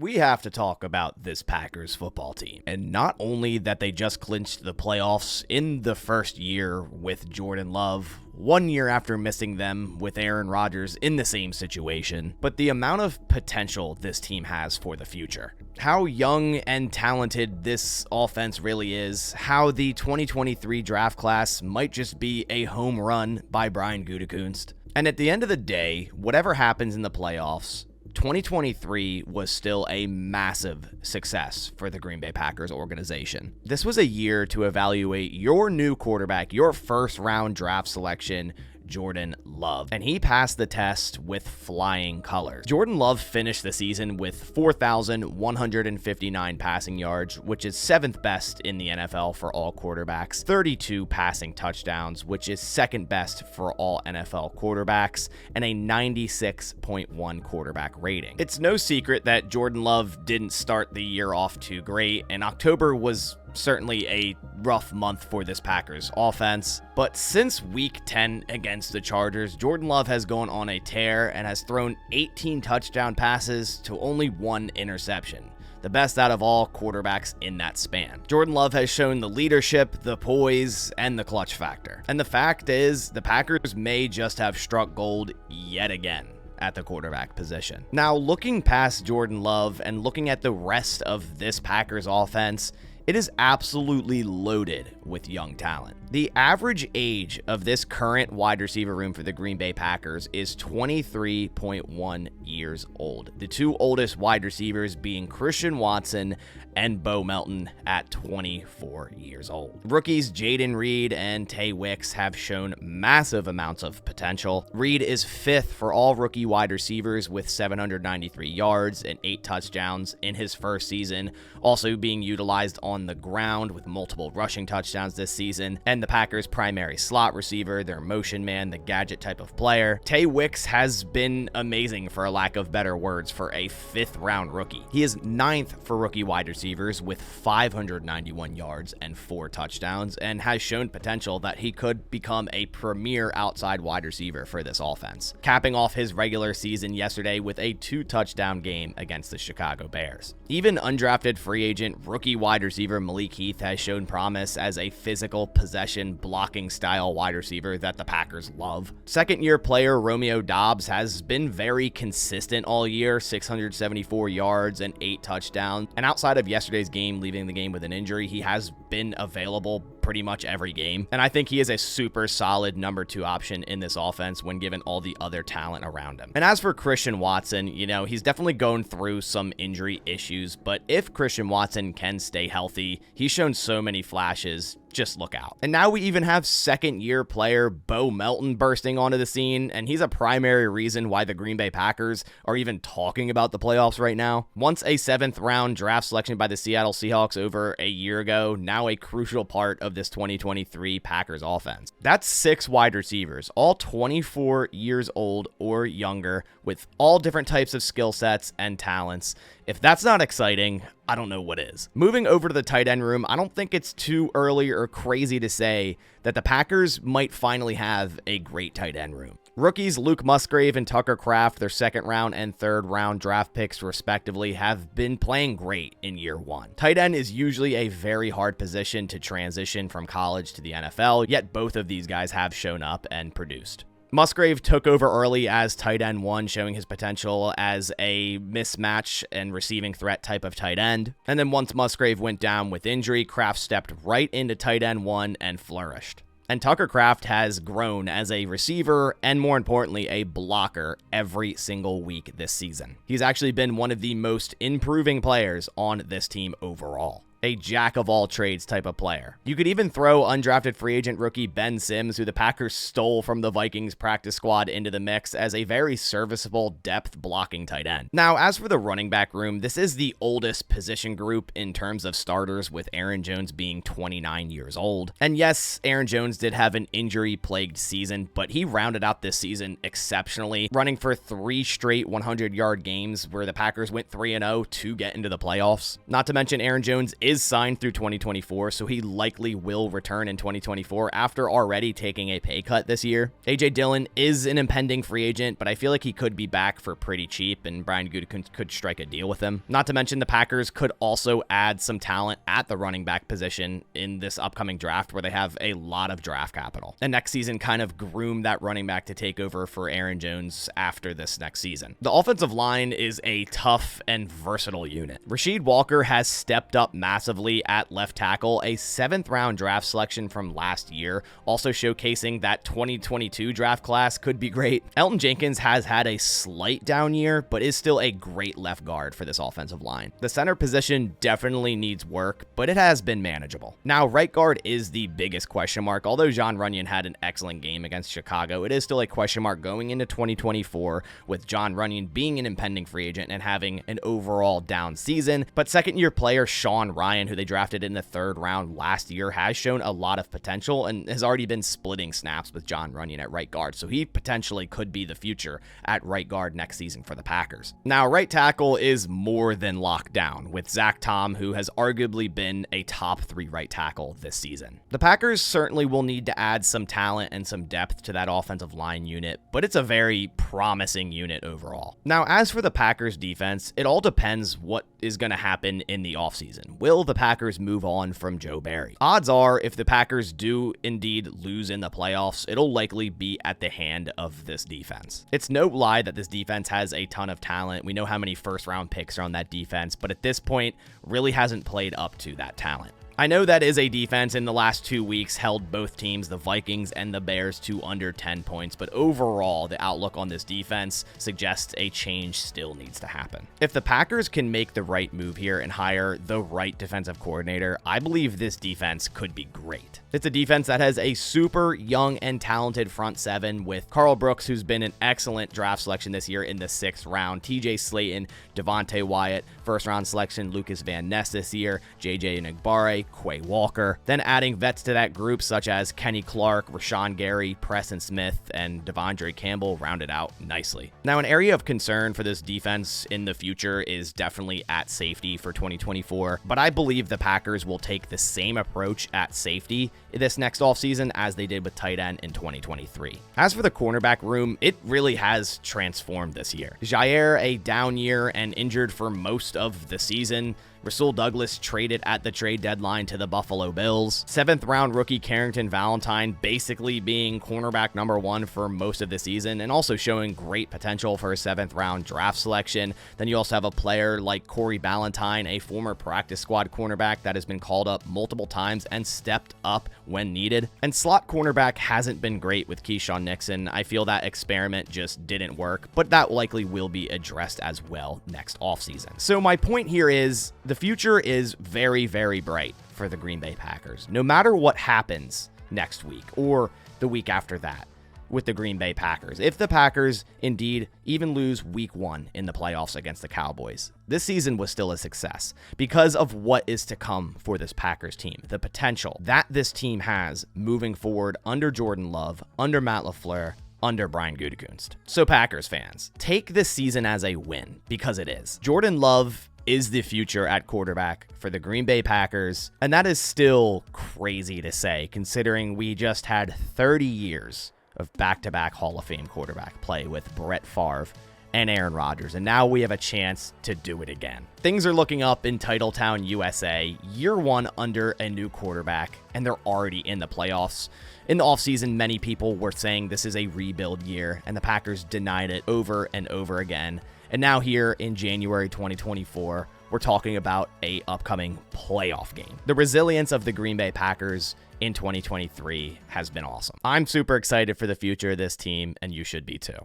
We have to talk about this Packers football team. And not only that they just clinched the playoffs in the first year with Jordan Love, 1 year after missing them with Aaron Rodgers in the same situation, but the amount of potential this team has for the future. How young and talented this offense really is, how the 2023 draft class might just be a home run by Brian Gutekunst. And at the end of the day, whatever happens in the playoffs, 2023 was still a massive success for the Green Bay Packers organization. This was a year to evaluate your new quarterback, your first round draft selection, Jordan Love, and he passed the test with flying colors. Jordan Love finished the season with 4,159 passing yards, which is 7th best in the NFL for all quarterbacks, 32 passing touchdowns, which is 2nd best for all NFL quarterbacks, and a 96.1 quarterback rating. It's no secret that Jordan Love didn't start the year off too great, and October was certainly a rough month for this Packers offense, but since week 10 against the Chargers, Jordan Love has gone on a tear and has thrown 18 touchdown passes to only 1 interception, the best out of all quarterbacks in that span. Jordan Love has shown the leadership, the poise, and the clutch factor. And the fact is, the Packers may just have struck gold yet again at the quarterback position. Now, looking past Jordan Love and looking at the rest of this Packers offense, it is absolutely loaded with young talent. The average age of this current wide receiver room for the Green Bay Packers is 23.1 years old. The two oldest wide receivers being Christian Watson and Bo Melton at 24 years old. Rookies Jayden Reed and Tay Wicks have shown massive amounts of potential. Reed is 5th for all rookie wide receivers with 793 yards and 8 touchdowns in his first season, also being utilized on the ground with multiple rushing touchdowns this season, and the Packers' primary slot receiver, their motion man, the gadget type of player. Tay Wicks has been amazing, for a lack of better words, for a 5th round rookie. He is 9th for rookie wide receivers with 591 yards and 4 touchdowns, and has shown potential that he could become a premier outside wide receiver for this offense, capping off his regular season yesterday with a 2-touchdown game against the Chicago Bears. Even undrafted free agent rookie wide receiver Malik Heath has shown promise as a physical possession blocking style wide receiver that the Packers love. Second-year player Romeo Doubs has been very consistent all year, 674 yards and 8 touchdowns, and outside of yesterday's game, leaving the game with an injury, he has been available pretty much every game, and I think he is a super solid number 2 option in this offense when given all the other talent around him. And as for Christian Watson, he's definitely going through some injury issues, but if Christian Watson can stay healthy, he's shown so many flashes. Just look out. And now we even have second-year player Bo Melton bursting onto the scene, and he's a primary reason why the Green Bay Packers are even talking about the playoffs right now. Once a 7th-round draft selection by the Seattle Seahawks over a year ago, now a crucial part of this 2023 Packers offense. That's 6 wide receivers, all 24 years old or younger, with all different types of skill sets and talents. If that's not exciting, I don't know what is. Moving over to the tight end room, I don't think it's too early or crazy to say that the Packers might finally have a great tight end room. Rookies Luke Musgrave and Tucker Kraft, their 2nd round and 3rd round draft picks respectively, have been playing great in year 1. Tight end is usually a very hard position to transition from college to the NFL, yet both of these guys have shown up and produced. Musgrave took over early as tight end 1, showing his potential as a mismatch and receiving threat type of tight end. And then once Musgrave went down with injury, Kraft stepped right into tight end 1 and flourished. And Tucker Kraft has grown as a receiver and, more importantly, a blocker every single week this season. He's actually been one of the most improving players on this team overall. A jack-of-all-trades type of player. You could even throw undrafted free agent rookie Ben Sims, who the Packers stole from the Vikings practice squad, into the mix as a very serviceable depth blocking tight end. Now, as for the running back room, this is the oldest position group in terms of starters, with Aaron Jones being 29 years old. And yes, Aaron Jones did have an injury-plagued season, but he rounded out this season exceptionally, running for 3 straight 100-yard games where the Packers went 3-0 to get into the playoffs. Not to mention, Aaron Jones is is signed through 2024, so he likely will return in 2024 after already taking a pay cut this year. A.J. Dillon is an impending free agent, but I feel like he could be back for pretty cheap, and Brian Gutekunst could strike a deal with him. Not to mention the Packers could also add some talent at the running back position in this upcoming draft where they have a lot of draft capital. And next season kind of groom that running back to take over for Aaron Jones after this next season. The offensive line is a tough and versatile unit. Rasheed Walker has stepped up massively at left tackle, a 7th round draft selection from last year, also showcasing that 2022 draft class could be great. Elton Jenkins has had a slight down year, but is still a great left guard for this offensive line. The center position definitely needs work, but it has been manageable. Now, right guard is the biggest question mark. Although Jon Runyan had an excellent game against Chicago, it is still a question mark going into 2024 with Jon Runyan being an impending free agent and having an overall down season. But second-year player Sean Rhyan, who they drafted in the 3rd round last year, has shown a lot of potential and has already been splitting snaps with Jon Runyan at right guard, so he potentially could be the future at right guard next season for the Packers. Now, right tackle is more than locked down with Zach Tom, who has arguably been a top 3 right tackle this season. The Packers certainly will need to add some talent and some depth to that offensive line unit, but it's a very promising unit overall. Now, as for the Packers defense, it all depends what is going to happen in the offseason. Will the Packers move on from Joe Barry? Odds are, if the Packers do indeed lose in the playoffs, it'll likely be at the hand of this defense. It's no lie that this defense has a ton of talent. We know how many first-round picks are on that defense, but at this point, really hasn't played up to that talent. I know that is a defense in the last 2 weeks held both teams, the Vikings and the Bears, to under 10 points, but overall, the outlook on this defense suggests a change still needs to happen. If the Packers can make the right move here and hire the right defensive coordinator, I believe this defense could be great. It's a defense that has a super young and talented front 7 with Carl Brooks, who's been an excellent draft selection this year in the 6th round, TJ Slayton, Devontae Wyatt, 1st round selection Lucas Van Ness this year, JJ Enagbare, Quay Walker. Then adding vets to that group such as Kenny Clark, Rashawn Gary, Preston Smith, and Devondre Campbell rounded out nicely. Now, an area of concern for this defense in the future is definitely at safety for 2024, but I believe the Packers will take the same approach at safety this next offseason as they did with tight end in 2023. As for the cornerback room, it really has transformed this year. Jair, a down year and injured for most of the season. Rasul Douglas traded at the trade deadline to the Buffalo Bills. 7th round rookie Carrington Valentine basically being cornerback number 1 for most of the season and also showing great potential for a 7th round draft selection. Then you also have a player like Corey Ballantyne, a former practice squad cornerback that has been called up multiple times and stepped up when needed. And slot cornerback hasn't been great with Keyshawn Nixon. I feel that experiment just didn't work, but that likely will be addressed as well next offseason. So my point here is the future is very, very bright for the Green Bay Packers, no matter what happens next week or the week after that with the Green Bay Packers. If the Packers indeed even lose week 1 in the playoffs against the Cowboys, this season was still a success because of what is to come for this Packers team, the potential that this team has moving forward under Jordan Love, under Matt LaFleur, under Brian Gutekunst. So Packers fans, take this season as a win, because it is. Jordan Love is the future at quarterback for the Green Bay Packers, and that is still crazy to say considering we just had 30 years of back-to-back Hall of Fame quarterback play with Brett Favre and Aaron Rodgers, and now we have a chance to do it again. Things are looking up in Titletown, USA, year 1 under a new quarterback, and they're already in the playoffs. In the offseason, many people were saying this is a rebuild year, and the Packers denied it over and over again. And now here in January 2024, we're talking about a upcoming playoff game. The resilience of the Green Bay Packers in 2023 has been awesome. I'm super excited for the future of this team, and you should be too.